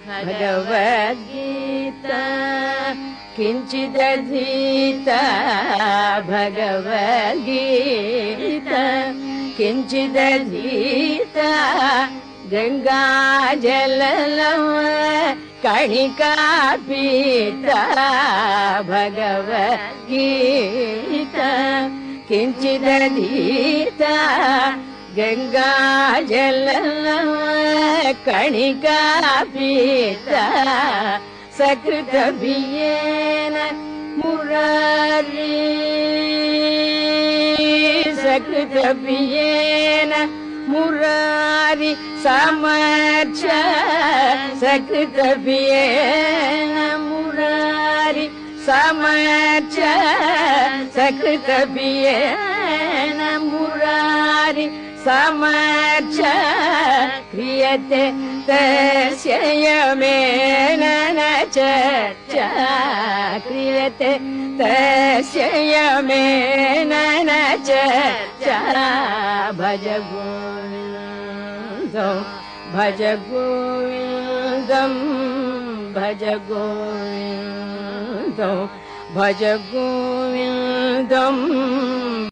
भगवद्गीता किञ्चिदधीता भगवद्गीता किञ्चिदधीता गङ्गाजललव कणिका पीता भगवद्गीता किञ्चिदधीता गङ्गाजललव कणिका पीता सकृतभियेन मुरारी सकृतभियेन मुरारी समर्थ सकृतभियेन मुरारी समर्थ सकृतभियेन मुरारी समर्थ क्रियते तस्य यमेन न चर्चा क्रियते तस्य यमेन न चर्चा भज गोविन्दं भज गोविन्दं भज गोविन्दं भज गोविन्दं